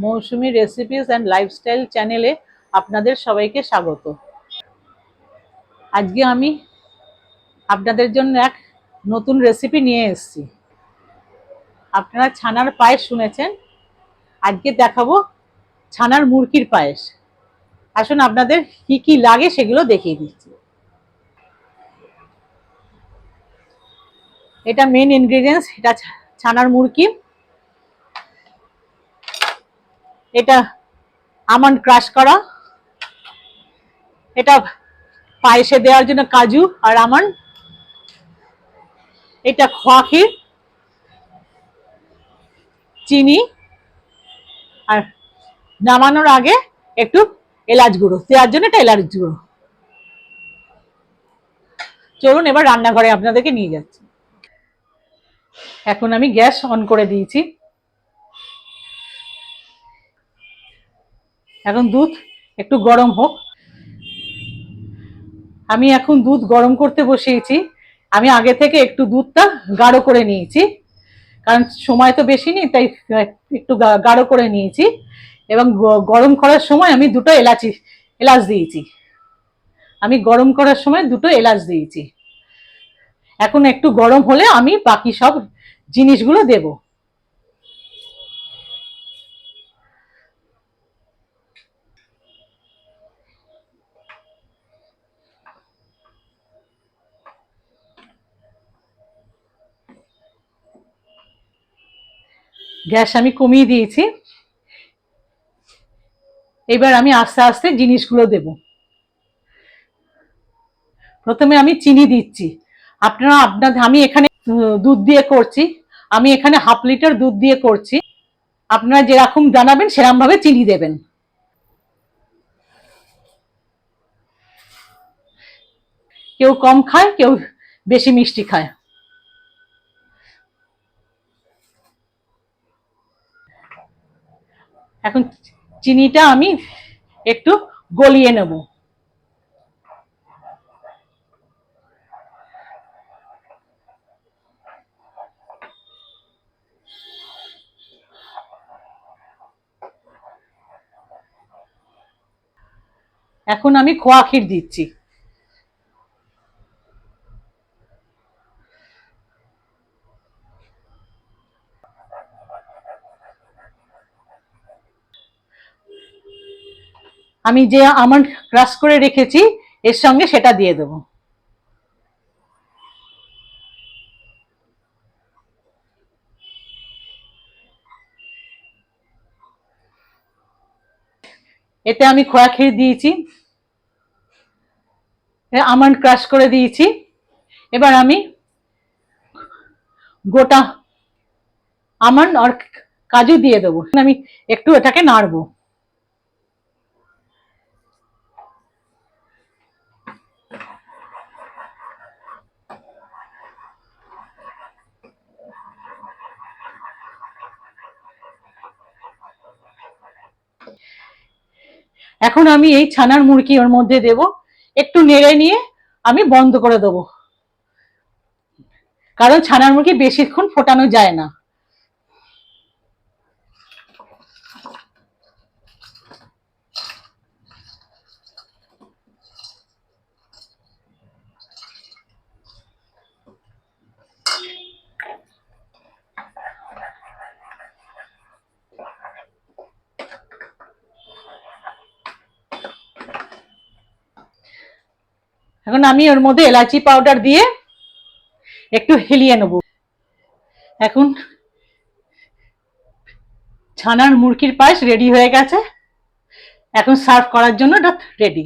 Mousumi recipes and lifestyle চ্যানেলে আপনাদের সবাইকে স্বাগত। আজকে আমি আপনাদের জন্য এক নতুন রেসিপি নিয়ে এসেছি। আপনারা ছানার পায়েস শুনেছেন, আজকে দেখাবো ছানার মুরগির পায়েস। আসুন আপনাদের কি কি লাগে সেগুলো দেখিয়ে দিচ্ছি। এটা মেন ইনগ্রেডিয়েন্টস, এটা ছানার মুরগি, এটা আমন্ড ক্রাশ করা, এটা পায়েসে দেওয়ার জন্য কাজু আর আমন্ড, এটা খোয়া ক্ষীর, চিনি, আর নামানোর আগে একটু এলাচ গুঁড়ো দেওয়ার জন্য এটা এলাচ গুঁড়ো। চলুন এবার রান্নাঘরে আপনাদেরকে নিয়ে যাচ্ছি। এখন আমি গ্যাস অন করে দিয়েছি। এখন দুধ একটু গরম হোক। আমি এখন দুধ গরম করতে বসিয়েছি। আমি আগে থেকে একটু দুধটা গাঢ় করে নিয়েছি, কারণ সময় তো বেশি নেই, তাই একটু গাঢ় করে নিয়েছি। এবং গরম করার সময় আমি দুটো এলাচ দিয়েছি। আমি গরম করার সময় দুটো এলাচ দিয়েছি। এখন একটু গরম হলে আমি বাকি সব জিনিসগুলো দেব। গ্যাস আমি কমিয়ে দিয়েছি। এবার আমি আস্তে আস্তে জিনিসগুলো দেব। প্রথমে আমি চিনি দিচ্ছি। আমি এখানে দুধ দিয়ে করছি, আমি এখানে হাফ লিটার দুধ দিয়ে করছি। আপনারা যেরকম জানাবেন সেরকম ভাবে চিনি দেবেন। কেউ কম খায়, কেউ বেশি মিষ্টি খায়। এখন চিনিটা আমি একটু গলিয়ে নেব। এখন আমি খোয়া ক্ষীর দিচ্ছি। আমি যে আমন্ড ক্রাশ করে রেখেছি এর সঙ্গে সেটা দিয়ে দেবো। এতে আমি খোয়া ক্ষীর দিয়েছি, আমন্ড ক্রাশ করে দিয়েছি। এবার আমি গোটা আমন্ড আর কাজু দিয়ে দেবো। আমি একটু এটাকে নাড়বো। এখন আমি এই ছানার মুরগি ওর মধ্যে দেব। একটু নেড়ে নিয়ে আমি বন্ধ করে দেবো, কারণ ছানার মুরগি বেশিক্ষণ ফোটানো যায় না। এখন আমি ওর মধ্যে এলাচি পাউডার দিয়ে একটু হেলিয়ে নেব। এখন ছানার মুরগির পায়েস রেডি হয়ে গেছে। এখন সার্ভ করার জন্য এটা রেডি।